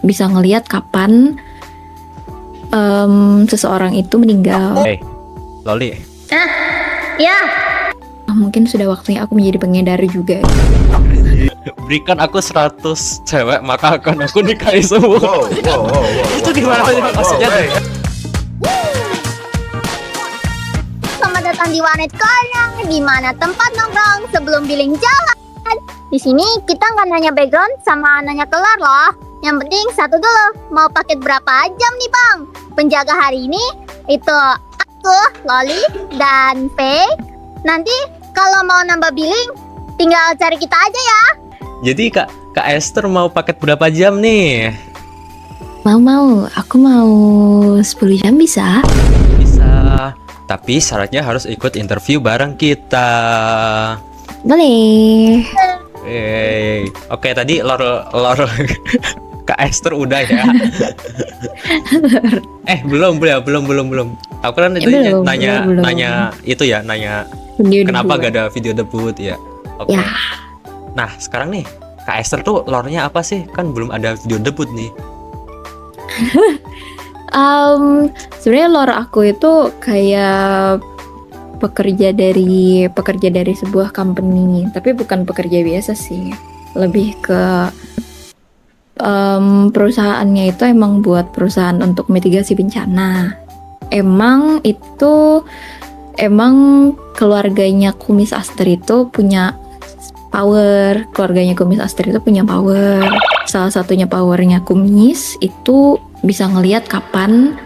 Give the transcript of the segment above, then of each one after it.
bisa ngelihat kapan seseorang itu meninggal. Loli. Ya. Mungkin sudah waktunya aku menjadi pengedar juga. Berikan aku 100 cewek, maka akan aku nikahi semua. Itu gimana maksudnya? Selamat datang di Warnet Corner, di mana tempat nongkrong sebelum billing jalan. Di sini kita nggak nanya background sama nanya kelar loh. Yang penting satu dulu, mau paket berapa jam nih bang? Penjaga hari ini itu aku, Loli, dan Faye. Nanti kalau mau nambah billing, tinggal cari kita aja ya. Jadi Kak Esther mau paket berapa jam nih? Mau, aku mau 10 jam bisa? Bisa, tapi syaratnya harus ikut interview bareng kita. Boleh. Oke, tadi lor Kak Esther udah ya. Belum. Aku kan itu Belum. nanya itu ya, nanya Video kenapa debut. gak ada video debut ya. Oke. Ya. Nah, sekarang nih Kak Esther tuh lore-nya apa sih? Kan belum ada video debut nih. Sebenarnya lore aku itu kayak pekerja dari sebuah company, tapi bukan pekerja biasa sih. Lebih ke perusahaannya itu emang buat perusahaan untuk mitigasi bencana. Emang keluarganya Kumis Aster itu punya power. Salah satunya powernya Kumis itu bisa ngelihat kapan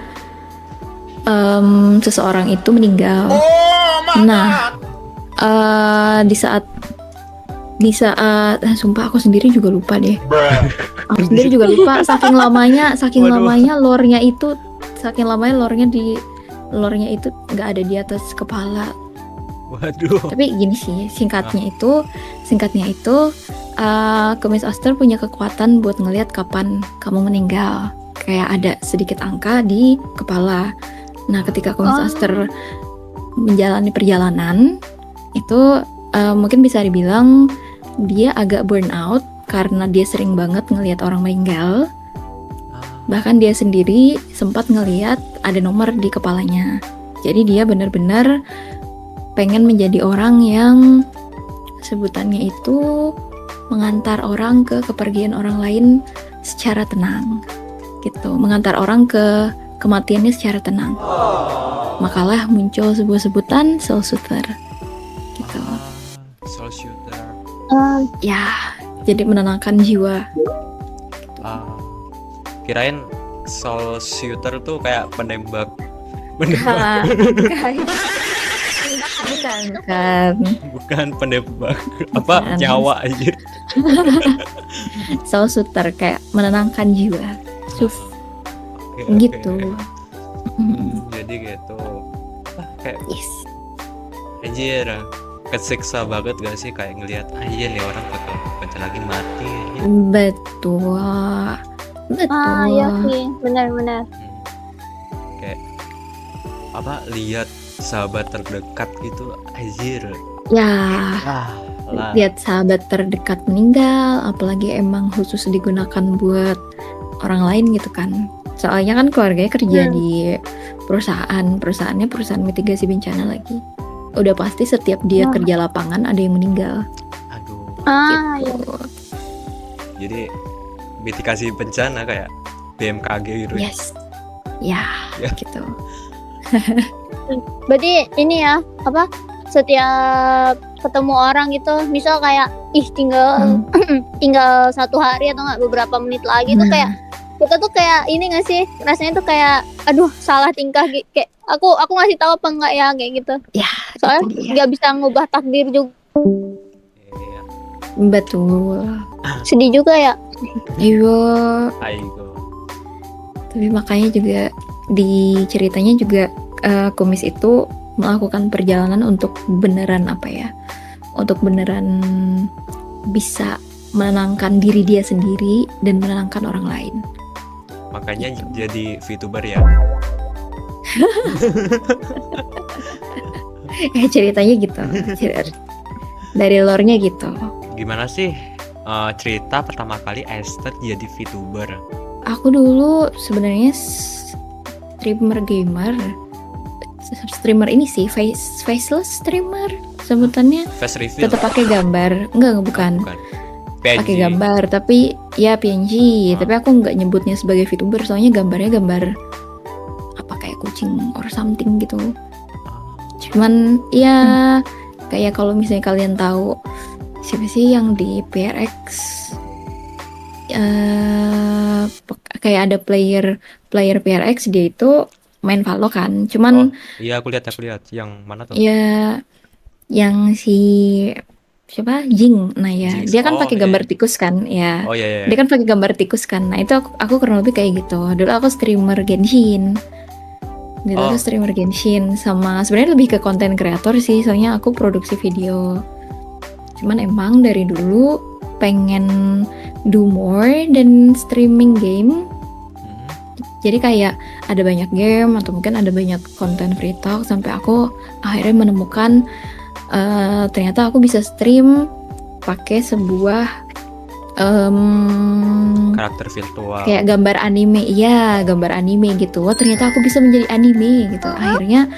seseorang itu meninggal. Nah, di saat sumpah aku sendiri juga lupa deh. Saking lamanya lore-nya itu nggak ada di atas kepala. Waduh. Tapi gini sih, singkatnya itu Kumis Aster punya kekuatan buat ngelihat kapan kamu meninggal. Kayak ada sedikit angka di kepala. Nah, ketika Kumis Aster menjalani perjalanan itu mungkin bisa dibilang dia agak burn out karena dia sering banget ngelihat orang meninggal. Bahkan dia sendiri sempat ngelihat ada nomor di kepalanya. Jadi dia benar-benar pengen menjadi orang yang sebutannya itu mengantar orang ke kepergian orang lain secara tenang. Gitu, mengantar orang ke kematiannya secara tenang. Makalah muncul sebuah sebutan soul shooter. Gitu. Soul shooter. Ya, jadi menenangkan jiwa. Kirain soul shooter tuh kayak penembak. Bukan penembak. Apa Bukan. nyawa aja. Soul shooter kayak menenangkan jiwa. Gitu. Jadi gitu. Kayak Yes. anjir, kesiksa banget gak sih kayak ngelihat anjir nih orang bakal bentar lagi mati ya. Betul. Iya sih, benar-benar. Kayak apa, lihat sahabat terdekat gitu, anjir. Ya, Lah. lihat sahabat terdekat meninggal, apalagi emang khusus digunakan buat orang lain gitu kan. Soalnya kan keluarganya kerja di perusahaannya perusahaan mitigasi bencana lagi. Udah pasti setiap dia kerja lapangan ada yang meninggal. Aduh. Gitu. Jadi mitigasi bencana kayak BMKG gitu. Yes. Ya, Ya. gitu. Berarti ini ya, apa? Setiap ketemu orang gitu, misal kayak tinggal 1 hari atau nggak beberapa menit lagi tuh kayak kita tuh kayak ini nggak sih, rasanya tuh kayak aduh salah tingkah kayak aku ngasih tahu apa enggak ya kayak gitu. Ya, Soalnya itu dia. nggak bisa ngubah takdir juga. Iya. Betul. Sedih juga ya. Iya. Aigo. Tapi makanya juga di ceritanya juga Kumis itu melakukan perjalanan untuk beneran bisa menenangkan diri dia sendiri dan menenangkan orang lain. Makanya jadi VTuber ya. Ceritanya gitu. Dari lore-nya gitu. Gimana sih cerita pertama kali Esther jadi VTuber? Aku dulu sebenarnya streamer ini sih faceless streamer sebutannya. Face reveal. Tetap pakai gambar, enggak bukan. Bukan. Pakai PNG. gambar, tapi ya PNG. Tapi aku nggak nyebutnya sebagai VTuber, soalnya gambarnya gambar apa kayak kucing or something gitu. Cuman ya kayak kalau misalnya kalian tahu siapa sih yang di PRX, kayak ada player PRX, dia itu main Valo kan. Cuman Iya, aku lihat yang mana tuh? ya yang si siapa Jing, nah ya Jinx. dia kan pakai iya. gambar tikus kan ya. Oh iya. Dia kan pakai gambar tikus kan. Nah itu aku kurang lebih kayak gitu. Dulu aku streamer Genshin. Dulu aku streamer Genshin, sama sebenarnya lebih ke konten kreator sih, soalnya aku produksi video. Cuman emang dari dulu pengen do more dan streaming game. Jadi kayak ada banyak game atau mungkin ada banyak konten free talk sampai aku akhirnya menemukan ternyata aku bisa stream pakai sebuah Karakter virtual. kayak gambar anime, iya gambar anime gitu. Wah ternyata aku bisa menjadi anime gitu. Akhirnya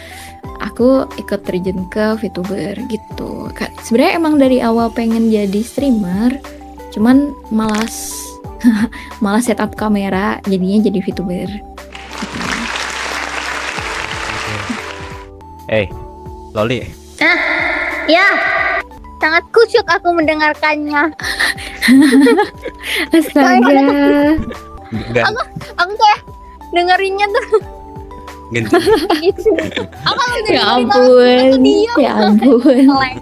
aku ikut terjun ke VTuber gitu. Sebenarnya emang dari awal pengen jadi streamer, cuman malas setup kamera, jadinya jadi VTuber. Loli. Ya, sangat kusyuk aku mendengarkannya. Astaga. Aku kayak dengerinnya tuh Ganti. gitu. Aku kalau Ya dengerin ampun. diam. Ya ampun. Melek.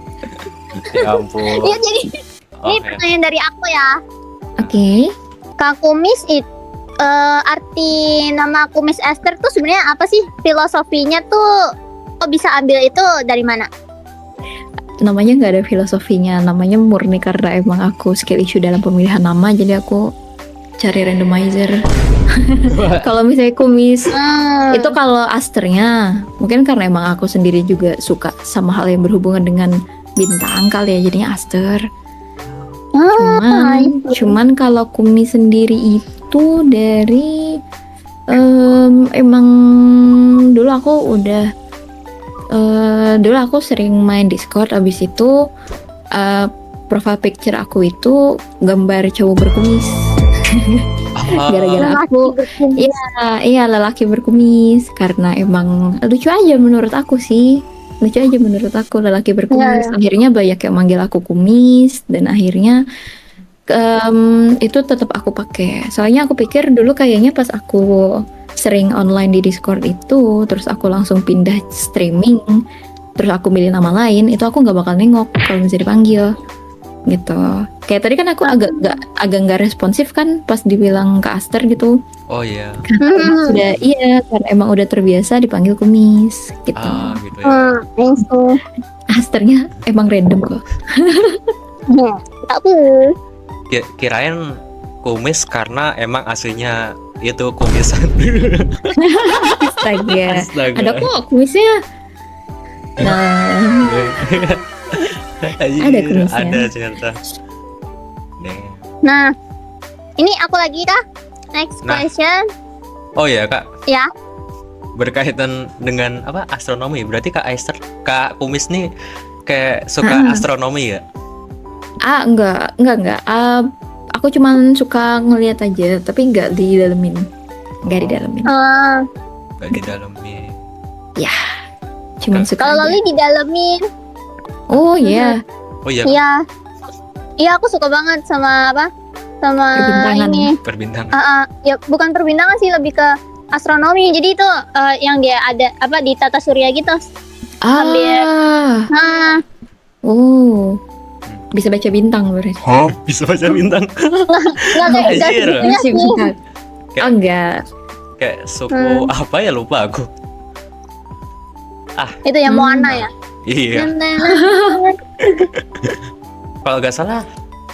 Ya ampun. Iya, jadi ini Oke. pertanyaan dari aku ya. Oke. Kak Kumis itu arti nama Kumis Esther tuh sebenarnya apa sih? Filosofinya tuh kok bisa ambil itu dari mana? Namanya nggak ada filosofinya, namanya murni karena emang aku skill issue dalam pemilihan nama, jadi aku cari randomizer. Kalau misalnya Kumis itu kalau asternya mungkin karena emang aku sendiri juga suka sama hal yang berhubungan dengan bintang kali ya, jadinya aster. Cuman kalau Kumis sendiri itu dari emang dulu aku sering main Discord, abis itu profile picture aku itu gambar cowok berkumis. Gara-gara aku iya lelaki berkumis, karena emang lucu aja menurut aku lelaki berkumis. Akhirnya banyak yang manggil aku Kumis, dan akhirnya itu tetap aku pakai. Soalnya aku pikir dulu kayaknya pas aku sering online di Discord itu, terus aku langsung pindah streaming, terus aku milih nama lain, itu aku nggak bakal nengok kalau bisa dipanggil gitu. Kayak tadi kan aku agak nggak responsif kan pas dibilang ke Aster gitu. Oh iya. Karena emang udah terbiasa dipanggil Kumis gitu. Gitu ya. Asternya emang random kok. Kirain kumis karena emang aslinya itu kumisan. Astaga. Astaga. Ada kok kumisnya. Nah, ada kumisnya. Ada ternyata. Nah, ini aku lagi kah? Next question. Oh iya kak. Ya. Berkaitan dengan apa astronomi, berarti kak Kumis nih kayak suka astronomi ya? Enggak. Aku cuman suka ngeliat aja, tapi nggak didalemin. Nggak didalemin. Nggak didalemin. Ya, cuman suka Kalau aja. Loli didalemin. Oh iya. Oh iya. Iya. Iya, aku suka banget sama apa? Sama Perbintangan. ini. Perbintangan. Ya bukan perbintangan sih, lebih ke astronomi. Jadi itu yang dia ada apa di tata surya gitu. Nah, Bisa baca bintang berarti. Bisa baca bintang. nggak kayak Anjir. gitu sih. Enggak. Kayak suku apa ya, lupa aku. Itu yang Moana ya. Iya. Kalau nggak salah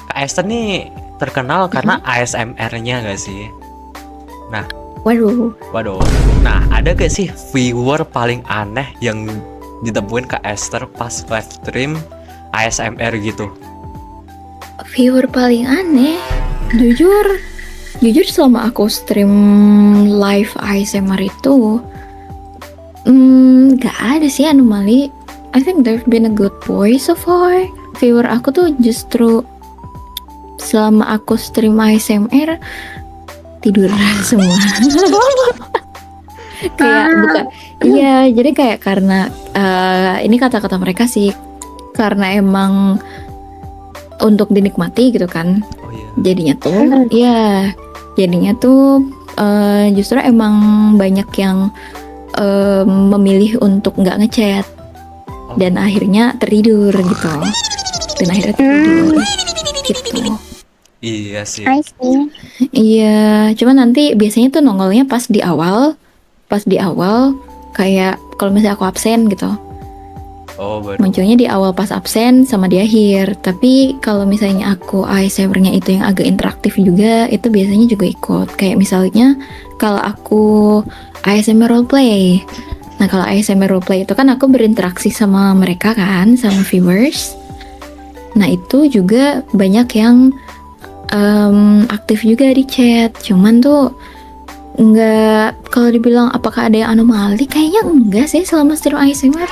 Kak Esther nih terkenal karena ASMR-nya nggak sih? Waduh. Nah, ada gak sih viewer paling aneh yang ditemuin Kak Esther pas live stream ASMR gitu? Viewer paling aneh, jujur Jujur selama aku stream live ASMR itu nggak ada sih anomali. I think they've been a good boy so far. Viewer aku tuh justru selama aku stream ASMR tidur semua. Kayak bukan, iya, jadi kayak karena ini kata-kata mereka sih, karena emang untuk dinikmati gitu kan. Oh iya. Jadinya tuh justru emang banyak yang memilih untuk nggak ngechat dan akhirnya tertidur gitu. Gitu. Iya sih. I see. Iya, cuma nanti biasanya tuh nongolnya pas di awal kayak kalau misalnya aku absen gitu. Oh, baru. Munculnya di awal pas absen sama di akhir. Tapi kalau misalnya aku ASMR-nya itu yang agak interaktif juga, itu biasanya juga ikut. Kayak misalnya kalau aku ASMR roleplay. Nah, kalau ASMR roleplay itu kan aku berinteraksi sama mereka kan, sama viewers. Nah, itu juga banyak yang aktif juga di chat. Cuman tuh nggak, kalau dibilang apakah ada yang anomali, kayaknya enggak sih selama stream ASMR.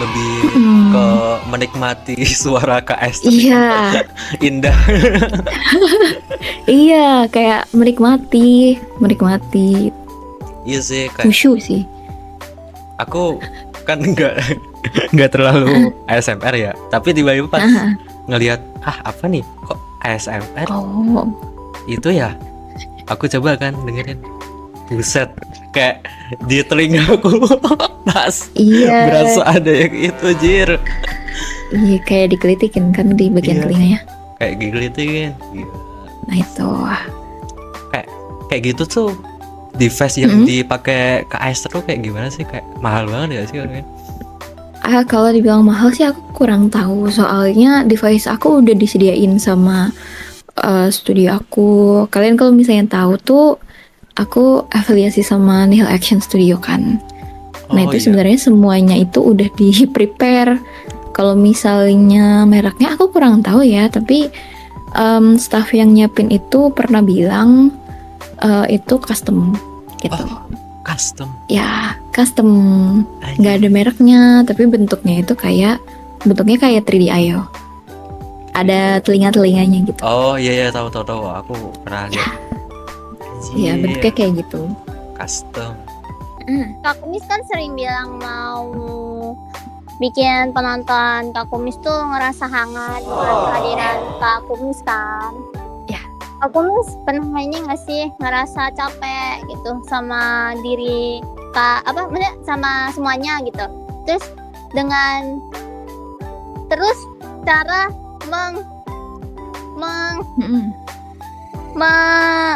Lebih ke menikmati suara KS. Iya. Indah. Iya, kayak menikmati Iya sih, kayak khusyuk sih. aku kan nggak terlalu ASMR ya, tapi tiba-tiba pas ngelihat apa nih kok ASMR Oh, itu ya, aku coba kan dengerin, buset, kayak di telinga aku pas iya. berasa ada yang itu, jir, Iya, kayak dikelitikin kan di bagian Iya. telinganya. kayak gigilitin. Gila. Nah itu. Kayak gitu tuh device yang dipakai KS tuh kayak gimana sih, kayak mahal banget ya sih kan? Kalau dibilang mahal sih aku kurang tahu, soalnya device aku udah disediain sama studio aku. Kalian kalau misalnya tahu tuh, aku afiliasi sama Nihil Action Studio kan. Nah Oh, itu iya. sebenarnya semuanya itu udah di prepare. Kalau misalnya mereknya aku kurang tahu ya, tapi staff yang nyiapin itu pernah bilang itu custom gitu. Oh, custom. Ya custom, nggak ada mereknya, tapi bentuknya kayak 3D IO. Ada telinga-telinganya gitu. Oh iya tahu aku pernah lihat. Iya, Anjir, bentuknya kayak gitu. custom. Kak Kumis kan sering bilang mau bikin penonton Kak Kumis tuh ngerasa hangat dengan kehadiran Kak Kumis kan. Ya. Kak Kumis pernah ini nggak sih ngerasa capek gitu sama diri maksudnya sama semuanya gitu. Terus dengan cara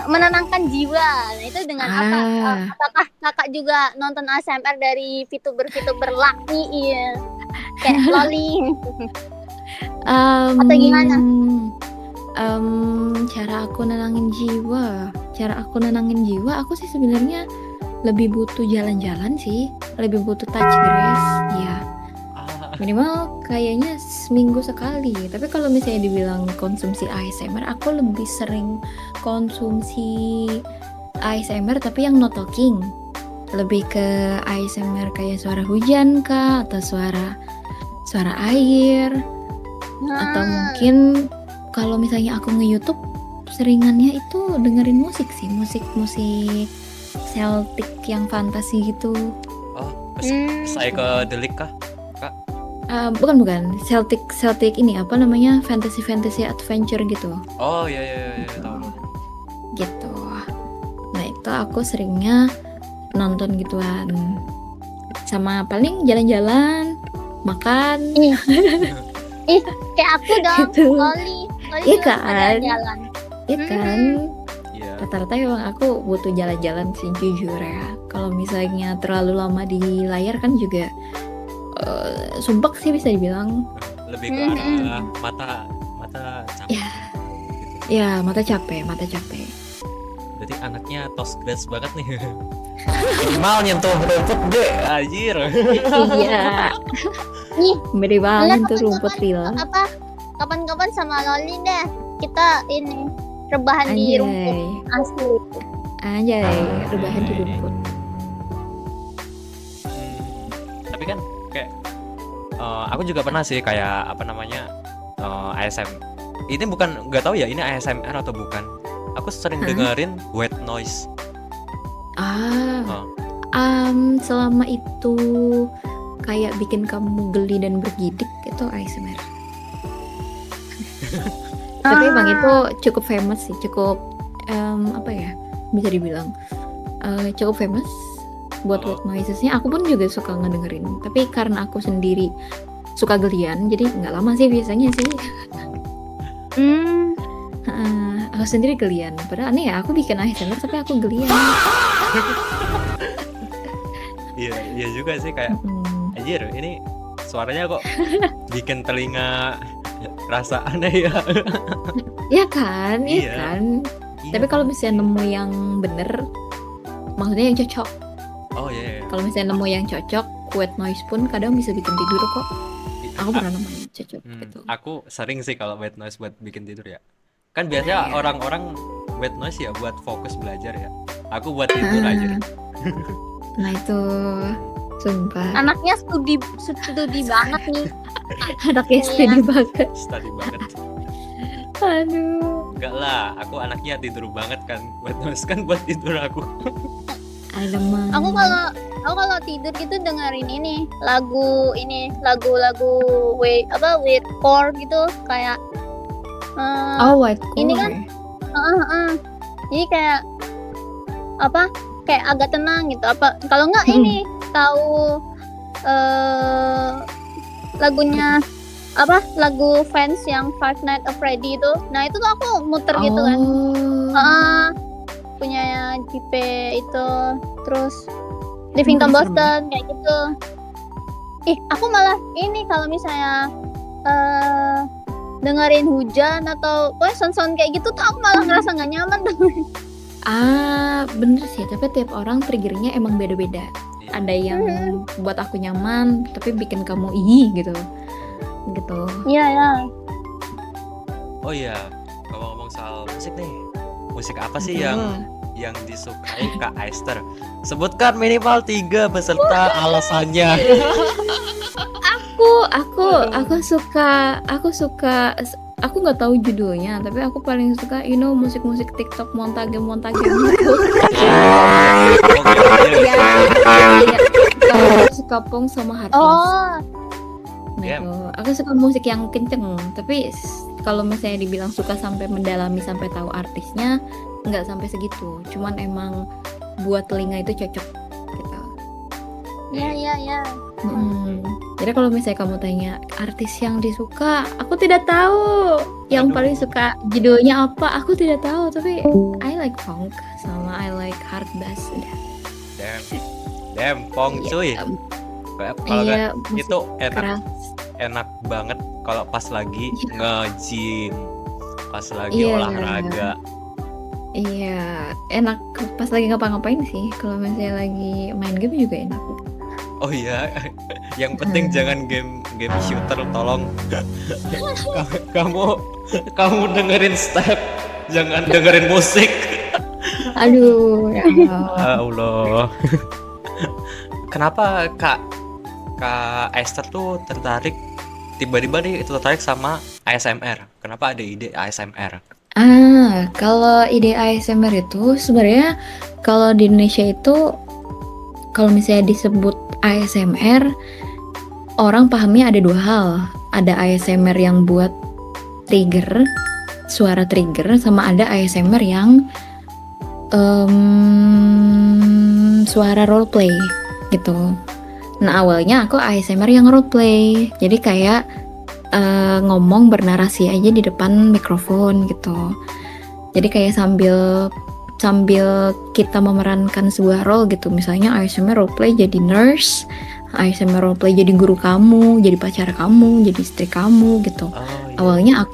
menenangkan jiwa. Nah, itu dengan apa? Apakah kakak juga nonton ASMR dari VTuber laki iya. Kayak Loli atau gimana? Cara aku nenangin jiwa, aku sih sebenarnya lebih butuh jalan-jalan sih, lebih butuh touch grass, ya. Minimal kayaknya seminggu sekali. Tapi kalau misalnya dibilang konsumsi ASMR, aku lebih sering konsumsi ASMR tapi yang no talking. Lebih ke ASMR kayak suara hujan kah, atau suara air, atau mungkin kalau misalnya aku nge-YouTube seringannya itu dengerin musik sih, musik Celtic yang fantasi gitu. Oh, psychedelic kah? Bukan Celtic ini apa namanya, fantasy adventure gitu Oh iya tahu. gitu. Nah itu aku seringnya nonton gituan, sama paling jalan-jalan, makan. Ih, kayak aku dong. Gitu. Loli Iya juga kan? suka jalan-jalan. Iya kan, Iya. rata-rata emang aku butuh jalan-jalan sih jujur ya. Kalau misalnya terlalu lama di layar kan juga sumpek sih bisa dibilang. Lebih ke arah mata capek. Ya. Ya mata capek. Berarti anaknya tos grass banget nih. Mau nyentuh rumput deh, anjir. Iya. Nih, Beda banget tuh rumput real. kapan-kapan sama Loli deh kita ini rebahan di rumput Anjay. asli. Anjay, rebahan di rumput. Tapi kan kayak aku juga pernah sih kayak apa namanya ASM. Ini bukan nggak tahu ya ini ASMR atau bukan. Aku sering dengerin white noise. Selama itu kayak bikin kamu geli dan bergidik itu ASMR. Tapi emang itu cukup famous sih, cukup apa ya, bisa dibilang cukup famous buat white noisesnya. Aku pun juga suka ngedengerin, tapi karena aku sendiri suka gelian, jadi nggak lama sih biasanya sih. Aku sendiri gelian, padahal aneh ya, aku bikin ASMR tapi aku gelian. Iya juga sih kayak anjir ini suaranya kok bikin telinga rasa aneh ya. Iya kan, iya Iya. kan. Iya. Tapi kalau misalnya nemu yang bener, maksudnya yang cocok. Oh iya. Kalau misalnya nemu yang cocok, white noise pun kadang bisa bikin tidur kok. Aku pernah nemu yang cocok gitu. Aku sering sih kalau white noise buat bikin tidur ya. Kan biasanya orang-orang white noise ya buat fokus belajar ya. Aku buat tidur aja. Nah itu sumpah. Anaknya studi banget nih. Anaknya steady banget. Study banget. Aduh. Enggak lah, aku anaknya tidur banget kan. White noise kan buat tidur aku. Alamak. Aku kalau tidur gitu dengerin ini lagu weird gitu kayak White ini kan jadi kayak apa kayak agak tenang gitu apa kalau nggak ini tahu lagunya apa lagu Friends yang Five Nights at Freddy itu nah itu tuh aku muter gitu kan punya JP itu terus Livington Boston kayak gitu. Aku malah ini kalau misalnya dengerin hujan atau sound kayak gitu tuh aku malah ngerasa nggak nyaman tuh. Bener sih, tapi tiap orang triggernya emang beda-beda. Ada yang buat aku nyaman, tapi bikin kamu gitu. Iya. Oh iya, ngomong-ngomong soal musik nih. Musik apa sih yang disukai Kak Aester? Sebutkan minimal 3 beserta alasannya. Aku suka aku nggak tahu judulnya tapi aku paling suka musik-musik TikTok montage gitu. Aku suka Pong sama Heartless. Aku suka musik yang kenceng tapi kalau misalnya dibilang suka sampai mendalami sampai tahu artisnya nggak sampai segitu, cuman emang buat telinga itu cocok gitu. Iya. Jadi kalau misalnya kamu tanya artis yang disuka, aku tidak tahu. Yang paling suka judulnya apa, aku tidak tahu. Tapi I like funk sama I like hard bass. Udah. Damn, Pong cuy. Kalau itu enak banget kalau pas lagi nge-gym, pas lagi olahraga. Iya, enak pas lagi ngapa-ngapain sih. Kalau misalnya lagi main game juga enak. Oh iya, yang penting jangan game shooter, tolong. kamu dengerin step, jangan dengerin musik. Aduh, ya Allah. Kenapa Kak Aester tuh tiba-tiba tertarik sama ASMR? Kenapa ada ide ASMR? Kalau ide ASMR itu sebenarnya kalau di Indonesia itu kalau misalnya disebut ASMR, orang pahamnya ada 2 hal. Ada ASMR yang buat trigger, suara trigger, sama ada ASMR yang suara roleplay gitu. Nah awalnya aku ASMR yang roleplay, jadi kayak ngomong bernarasi aja di depan mikrofon gitu. Jadi kayak sambil kita memerankan sebuah role gitu. Misalnya ASMR roleplay jadi nurse, ASMR roleplay jadi guru kamu, jadi pacar kamu, jadi istri kamu gitu. Awalnya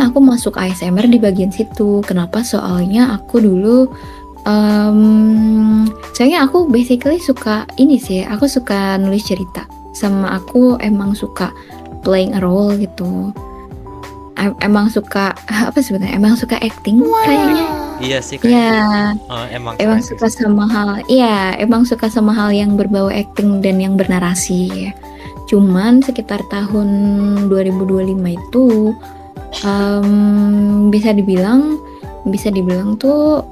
aku masuk ASMR di bagian situ. Kenapa? Soalnya aku dulu soalnya aku basically suka ini sih, aku suka nulis cerita. Sama aku emang suka playing a role gitu. emang suka apa sebenarnya? Emang suka acting kayaknya. Iya sih Ya, emang emang keren sih. suka sama hal. Iya, emang suka sama hal yang berbau acting dan yang bernarasi. Cuman sekitar tahun 2025 itu bisa dibilang tuh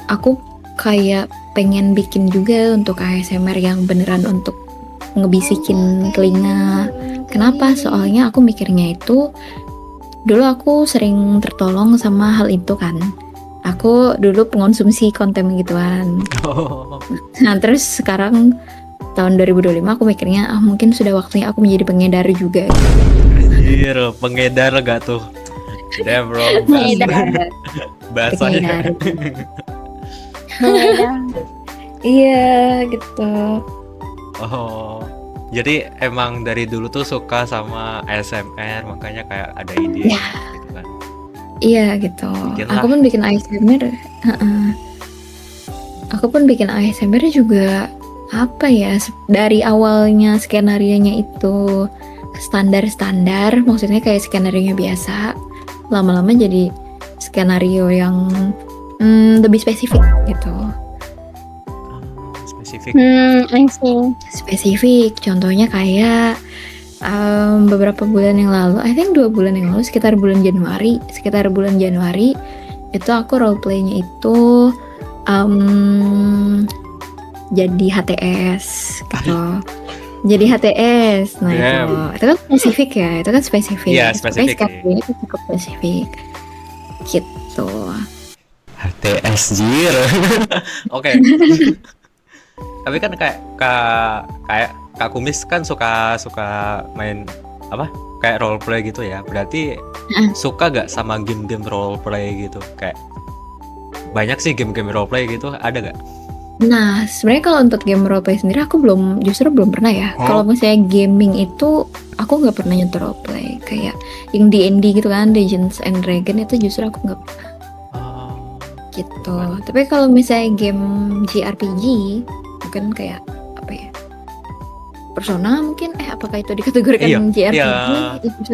aku kayak pengen bikin juga untuk ASMR yang beneran untuk ngebisikin telinga. Kenapa? Soalnya aku mikirnya itu dulu aku sering tertolong sama hal itu kan. Aku dulu pengonsumsi konten gituan. Oh, Nah, terus sekarang tahun 2025 aku mikirnya mungkin sudah waktunya aku menjadi pengedar juga. anjir, pengedar gak tuh? Damn bro, bahasanya. Iya, gitu. Oh, jadi emang dari dulu tuh suka sama ASMR, makanya kayak ada ide Ya. gitu kan. Iya, gitu. Bikinlah. Aku pun bikin ASMR. Aku pun bikin ASMR juga apa ya, dari awalnya skenarionya itu standar-standar, maksudnya kayak skenario biasa, lama-lama jadi skenario yang lebih spesifik gitu. Spesifik. I see. Spesifik, contohnya kayak beberapa bulan yang lalu, I think 2 bulan yang lalu, sekitar bulan Januari itu aku roleplaynya itu jadi HTS gitu. Jadi HTS, nah itu kan spesifik ya, itu kan spesifik. Iya, spesifik. Ini cukup spesifik, gitu. HTS jir. Oke. Tapi kan kayak Kak Kumis kan suka main apa? Kayak role play gitu ya. Berarti suka gak sama game-game role play gitu? Kayak banyak sih game-game role play gitu, ada gak? Nah, sebenarnya kalau untuk game roleplay sendiri aku justru belum pernah ya. Kalau misalnya gaming itu aku nggak pernah nyentuh roleplay, kayak yang D&D gitu kan, Dungeons and Dragons itu justru aku nggak pernah gitu. Tapi kalau misalnya game JRPG, mungkin kayak apa ya? Persona mungkin, apakah itu dikategorikan JRPG?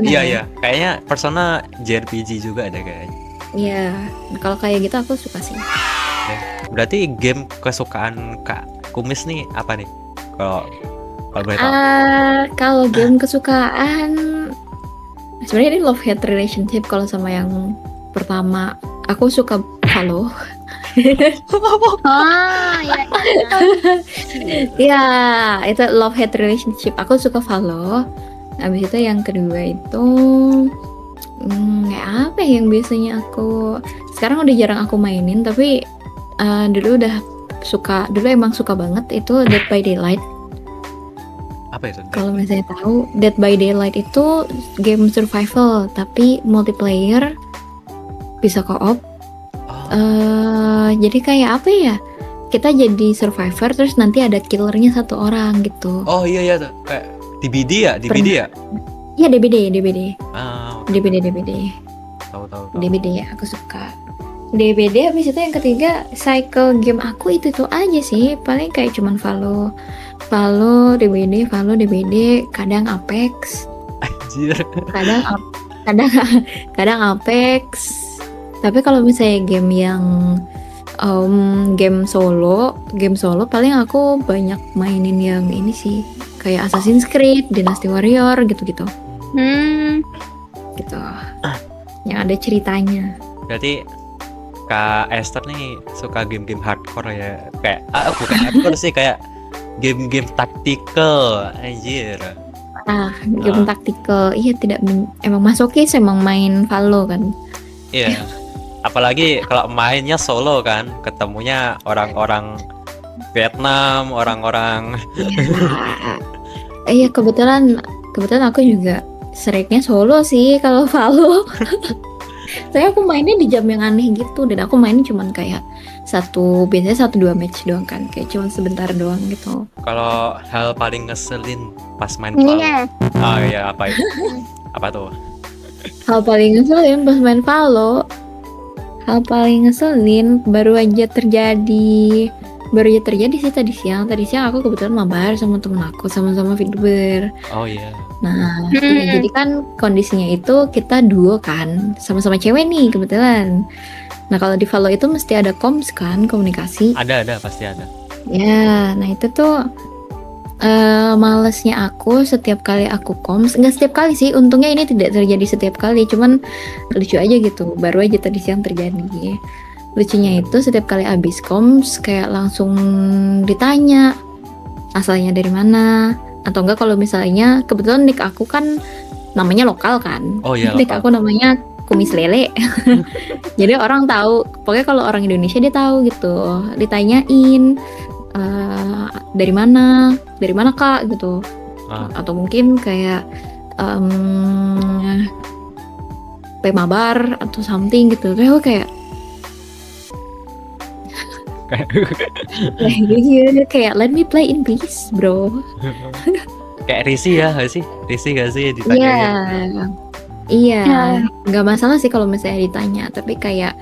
Iya. Kayaknya Persona JRPG juga ada kayaknya. Iya. Nah, kalau kayak gitu aku suka sih. Berarti game kesukaan Kak Kumis nih apa nih? Kalau boleh tahu. Kalau game kesukaan, sebenarnya ini love hate relationship. Kalau sama yang pertama, aku suka Valo. Ya, itu love hate relationship. Aku suka Valo. Habis itu yang kedua itu kayak apa ya yang biasanya aku sekarang udah jarang aku mainin, tapi dulu emang suka banget itu Dead by Daylight. Apa itu? Kalau misalnya tahu, Dead by Daylight itu game survival tapi multiplayer, bisa co-op. Jadi kayak apa ya? Kita jadi survivor terus nanti ada killernya satu orang gitu. Oh iya tuh, kayak DBD ya? Iya, DBD. DBD. Tahu. DBD ya, aku suka. DBD. Habis itu yang ketiga, cycle game aku itu tuh aja sih, paling kayak cuman Valo, DBD, kadang Apex, Anjir. kadang Apex. Tapi kalau misalnya game yang game solo paling aku banyak mainin yang ini sih, kayak Assassin's Creed, Dynasty Warrior gitu-gitu. Gitu. Yang ada ceritanya. Berarti Kak Esther nih suka game-game hardcore ya? Kayak bukan hardcore sih, kayak game-game taktikal, anjir. Game taktikal. Iya, emang masokis, emang main Valo kan. Iya. Apalagi kalau mainnya solo kan, ketemunya orang-orang Vietnam, orang-orang. Iya, kebetulan aku juga seringnya solo sih kalau Valo. Saya aku mainnya di jam yang aneh gitu, dan aku main cuman kayak biasanya 1-2 match doang kan, kayak cuman sebentar doang gitu. Kalau hal paling ngeselin pas main Valo. Oh iya, apa itu? Apa tuh? Hal paling ngeselin pas main Valo. Hal paling ngeselin baru aja terjadi sih tadi siang. Aku kebetulan mabar sama temen aku, sama-sama VTuber. Oh iya. Nah, iya, jadi kan kondisinya itu kita duo kan, sama-sama cewek nih kebetulan. Nah, kalau di Valo itu mesti ada comms kan, komunikasi. Ada pasti ada. Ya, nah itu tuh malesnya aku setiap kali aku comms, nggak setiap kali sih, untungnya ini tidak terjadi setiap kali, cuman lucu aja gitu, baru aja tadi siang terjadi. Lucunya itu setiap kali abis comms kayak langsung ditanya asalnya dari mana, atau enggak kalau misalnya kebetulan nick aku kan namanya lokal kan. Oh iya, Nick lokal. aku namanya Kumis Lele. Jadi orang tahu, pokoknya kalau orang Indonesia dia tahu gitu, ditanyain dari mana kak gitu. Atau mungkin kayak Pemabar atau something gitu. Kayak kayak let me play in peace bro. Kayak risih ya gak sih? Risih gak sih Iya, ditanyain? iya, nggak masalah sih kalau misalnya ditanya, tapi kayak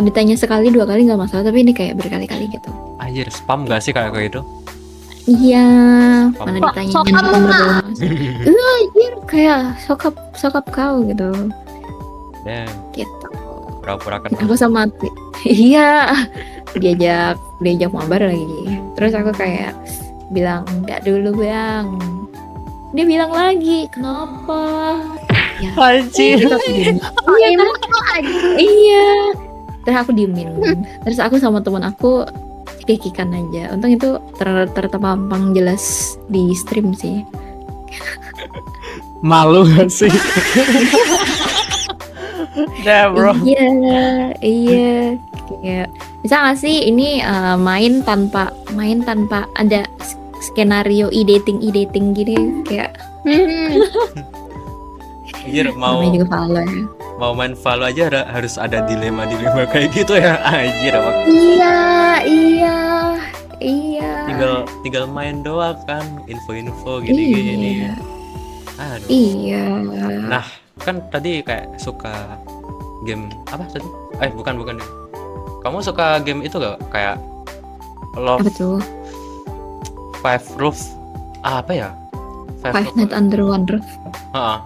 ditanya sekali 2 kali nggak masalah, tapi ini kayak berkali-kali gitu. Anjir, spam gak sih kayak gitu? Iya, Spam. mana Kok ditanya sokap mah? anjir kayak sokap kau gitu, Damn, gitu. pura-pura kenal. Aku sama iya, diajak mabar lagi, terus aku kayak bilang nggak dulu bang, dia bilang lagi kenapa ya. Anjir. Terus aku diemin. Iya, terus aku diemin, terus aku sama teman aku kekikan aja. Untung itu terpampang jelas di stream sih. Malu gak sih? Damn bro. Iya, kayak bisa nggak sih ini main tanpa ada skenario e-dating gini, kayak Anjir, mau namanya juga Valo ya. mau main Valo aja harus ada dilema kayak gitu ya. Anjir, apa Iya. tinggal main doang kan, info gini. Aduh. Iya. Nah, kan tadi kayak suka game apa tadi? Bukan. Kamu suka game itu gak? Kayak Love Apa tuh? Five Roof apa ya? Five Nights Under One Roof. Heeh.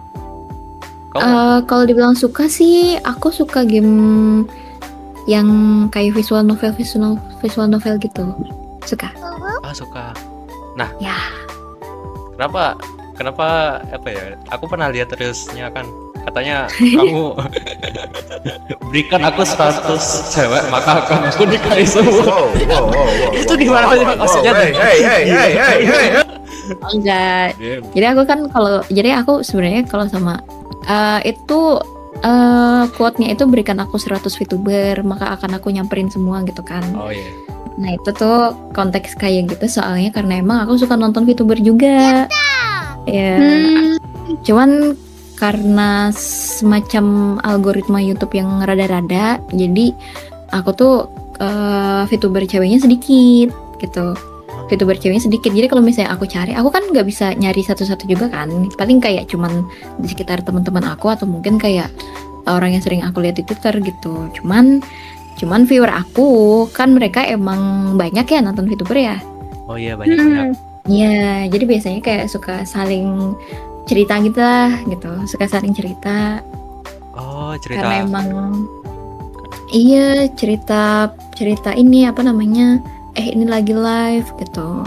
Kamu Kalau dibilang suka sih, aku suka game yang kayak visual novel gitu. Suka. suka. Nah, Ya. kenapa apa ya? Aku pernah lihat terusnya kan, katanya kamu berikan aku status cewek maka akan aku nikahi semua. Itu di mana sih maksudnya? Enggak. Damn. Jadi aku sebenarnya kalau sama itu quote-nya itu berikan aku 100 VTuber maka akan aku nyamperin semua gitu kan. Oh iya. Nah itu tuh konteks kayak gitu soalnya karena emang aku suka nonton VTuber juga. Ya. Cuman karena semacam algoritma YouTube yang rada-rada, jadi aku tuh VTuber ceweknya sedikit gitu. VTuber ceweknya sedikit. Jadi kalau misalnya aku cari, aku kan nggak bisa nyari satu-satu juga kan. Paling kayak cuman di sekitar teman-teman aku atau mungkin kayak orang yang sering aku lihat di Twitter gitu. Cuman viewer aku kan mereka emang banyak ya nonton VTuber ya. Oh iya, banyak. Iya, jadi biasanya kayak suka saling cerita gitu lah gitu. Suka saling cerita. Oh, cerita. Karena emang iya cerita ini apa namanya? Ini lagi live gitu.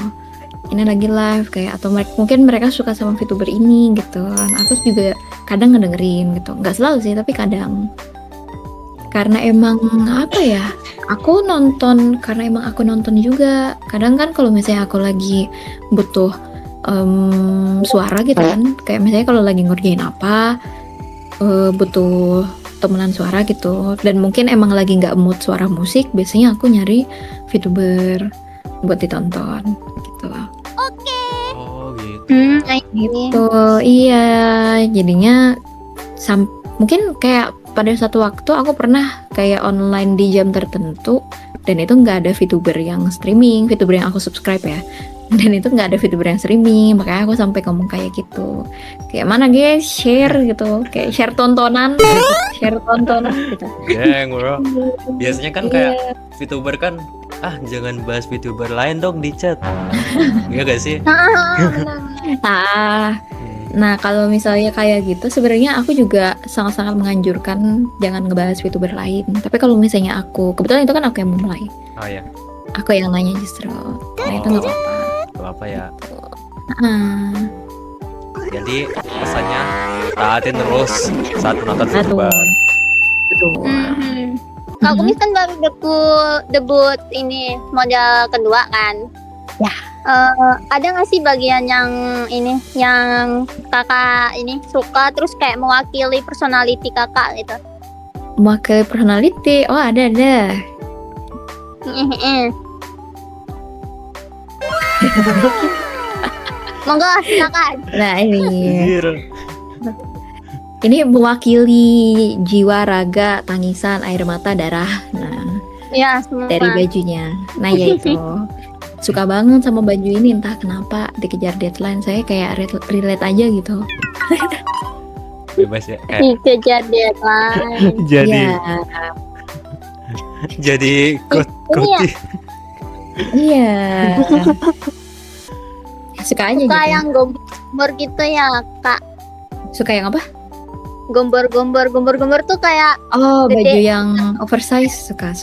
Ini lagi live kayak atau mungkin mereka suka sama VTuber ini gitu. Aku juga kadang ngedengerin gitu. Nggak selalu sih, tapi kadang. Karena emang apa ya? Karena emang aku nonton juga. Kadang kan kalau misalnya aku lagi butuh suara gitu kan, kayak misalnya kalau lagi ngerjain apa, butuh temenan suara gitu, dan mungkin emang lagi nggak mood suara musik, biasanya aku nyari VTuber buat ditonton gitu. Oh gitu. Gitu, iya. Jadinya mungkin kayak pada satu waktu aku pernah kayak online di jam tertentu dan itu nggak ada VTuber yang streaming, VTuber yang aku subscribe ya. Dan itu nggak ada VTuber yang streaming, makanya aku sampai ngomong kayak gitu. Kayak mana guys, share gitu, kayak share tontonan gitu. Dang bro. Biasanya kan kayak VTuber kan, jangan bahas VTuber lain dong di chat. Iya gak sih? Nah, Nah, kalau misalnya kayak gitu, sebenarnya aku juga sangat-sangat menganjurkan jangan ngebahas VTuber lain. Tapi kalau misalnya kebetulan itu kan aku yang memulai, Oh ya, aku yang nanya justru. Nah, itu nggak apa-apa. gak apa ya. Nah, Jadi pesannya taatin terus saat menonton betul. VTuber. Betul. Kak Kumis kan baru debut ini model kedua kan? Ya. Ada nggak sih bagian yang ini, yang kakak ini suka terus kayak mewakili personality kakak gitu? Mewakili personality, oh ada. Monggo silakan. Nah ini mewakili jiwa, raga, tangisan, air mata, darah. Nah, Ya semua. dari bajunya. Nah ya itu. Suka banget sama baju ini, entah kenapa dikejar deadline saya kayak relate aja gitu. Bebas ya. Kayak Dikejar deadline. Iya, jadi Ini ya, koti. iya. Suka aja suka gitu. yang gombor gitu ya kak. Suka yang apa? Gombor tuh kayak Oh, Gede. baju yang oversize. Suka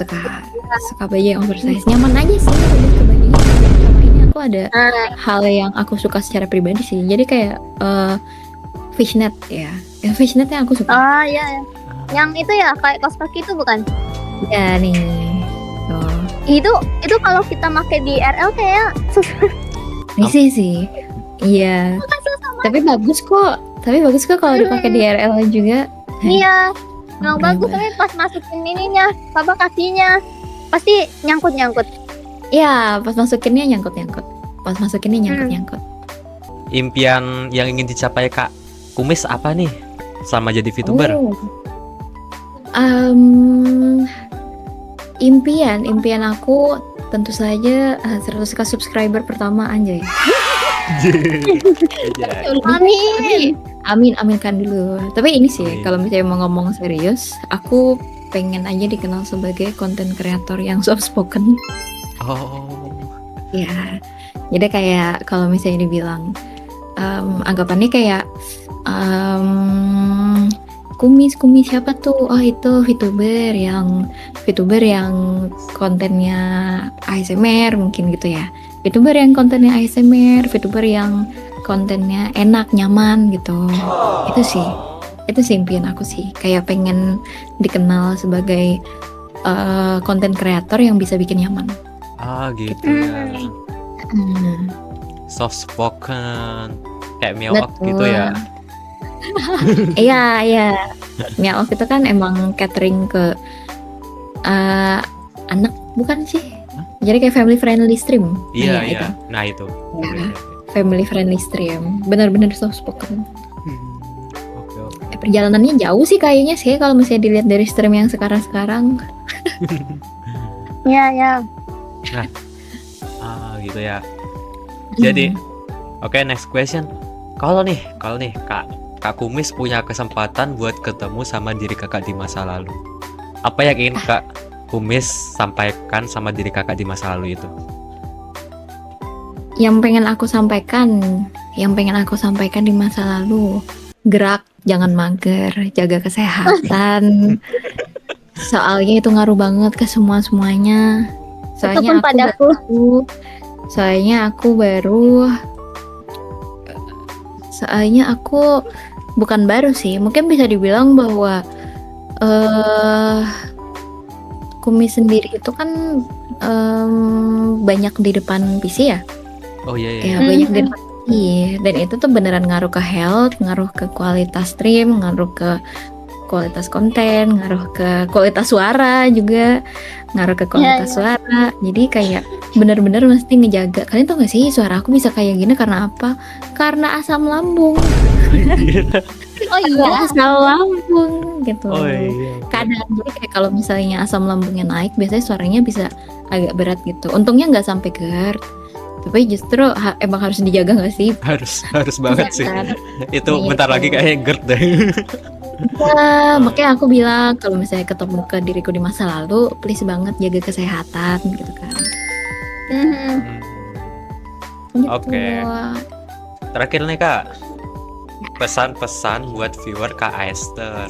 baju yang oversize. Nyaman aja sih lebih ke bajunya. Sama ini aku ada hal yang aku suka secara pribadi sih. Jadi kayak fishnet ya. Yang fishnetnya aku suka. oh iya ya. Yang itu ya kayak kaos kaki itu bukan? Ya nih. Tuh. Itu kalau kita pakai di RL kayak Risih sih. Iya. Tapi bagus kok kalau dipakai di RL juga. iya. Memang Oke, bagus Mbak. tapi pas masukin ininya, kakinya pasti nyangkut. Iya, pas masukinnya nyangkut. Impian yang ingin dicapai Kak Kumis apa nih selama jadi VTuber? Oh. Impian aku tentu saja 100k subscriber pertama anjay. Amin. Aminkan dulu. Tapi ini sih Amin. kalau misalnya mau ngomong serius, aku pengen aja dikenal sebagai konten kreator yang soft spoken. Oh, Ya. Jadi kayak kalau misalnya dibilang anggapannya kayak kumis siapa tuh? Oh itu VTuber yang kontennya ASMR mungkin gitu ya. VTuber yang kontennya ASMR, VTuber yang kontennya enak, nyaman gitu. Itu sih impian aku sih. Kayak pengen dikenal sebagai konten kreator yang bisa bikin nyaman. gitu ya. Hmm. Soft spoken, kayak Miawak gitu ya. Iya. Miao itu kan emang catering ke anak bukan sih? Jadi kayak family friendly stream. Iya. Itu. Nah itu. Ya, family friendly stream. Benar-benar soft spoken. Oke. Perjalanannya jauh sih kayaknya sih kalau misalnya dilihat dari stream yang sekarang. Iya. Gitu ya. Jadi, oke, next question. Kalau nih Kak Kumis punya kesempatan buat ketemu sama diri kakak di masa lalu, apa yang ingin Kak Kumis sampaikan sama diri kakak di masa lalu itu? Yang pengen aku sampaikan di masa lalu, gerak, jangan mager, jaga kesehatan. Soalnya itu ngaruh banget ke semuanya. Itu pun padaku. Soalnya aku bukan baru sih, mungkin bisa dibilang bahwa Kumis sendiri itu kan banyak di depan PC ya. Oh iya. Ya banyak di depan PC, dan itu tuh beneran ngaruh ke health, ngaruh ke kualitas stream, ngaruh ke kualitas konten, ngaruh ke kualitas suara juga, ngaruh ke kualitas suara. Jadi kayak bener-bener mesti ngejaga. Kalian tau gak sih suara aku bisa kayak gini karena apa? Karena asam lambung. Oh iya. Asam lambung gitu. Oh iya. Kadang jadi kayak kalau misalnya asam lambungnya naik, biasanya suaranya bisa agak berat gitu. Untungnya nggak sampai GERD. Tapi justru emang harus dijaga gak sih? Harus banget sih. Kan? Itu Iya, bentar lagi kayaknya GERD deh. Ya, makanya aku bilang kalau misalnya ketemu ke diriku di masa lalu, please banget jaga kesehatan gitu kan. Gitu. Oke. Terakhir nih Kak, pesan-pesan buat viewer Kak Esther.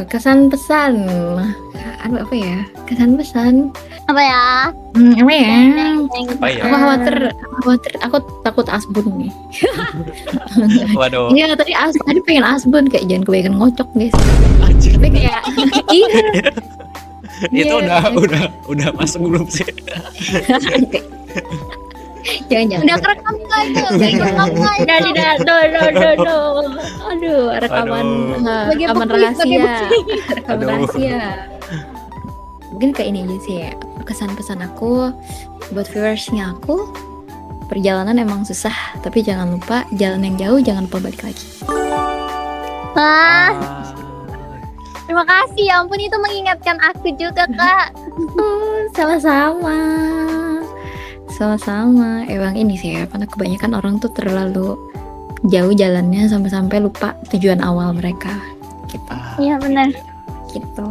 Kesan pesan. Aduh, apa ya? Kesan pesan. Apa ya? Apa ya? Apa ya? Aku khawatir, aku takut asbun nih. Waduh, Iya, tadi pengen asbun, kayak jangan kebanyakan ngocok guys. anjir. Tapi kayak iya. Itu Iya. udah masuk belum sih? Jangan. Udah kerekam nggak itu? Udah kerekam nggak itu? No. Aduh, rekaman Sebagai rekaman bukti, sebagai rahasia. bukti. Rekaman Aduh. rahasia. Mungkin kayak ini aja sih ya. Kesan-pesan aku buat viewersnya aku, perjalanan emang susah, tapi jangan lupa jalan yang jauh, jangan lupa balik lagi. Wah, terima kasih. Ya ampun, itu mengingatkan aku juga, Kak. Sama-sama. Emang ini sih ya, karena kebanyakan orang tuh terlalu jauh jalannya sampai-sampai lupa tujuan awal mereka. Gitu. Iya, benar. Gitu.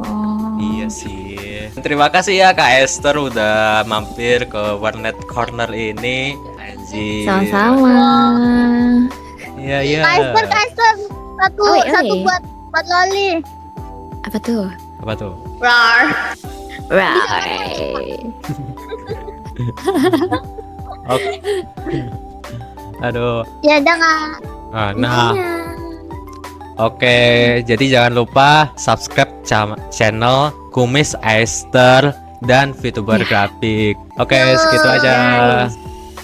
Iya sih. Terima kasih ya Kak Esther udah mampir ke Warnet Corner ini. Anjir. Sama-sama. Iya. Kak Esther, satu Oi. buat Loli. Apa tuh? Apa tuh? Rar. Right. Oke. Aduh. Ya udah, Kak. Nah, oke. Jadi jangan lupa subscribe channel Kumis Esther dan VTuber Grafik. Oke, segitu aja. Guys.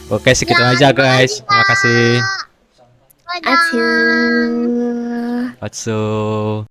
Oke, segitu aja guys. Terima kasih. Dadah. Acuh. Otsu.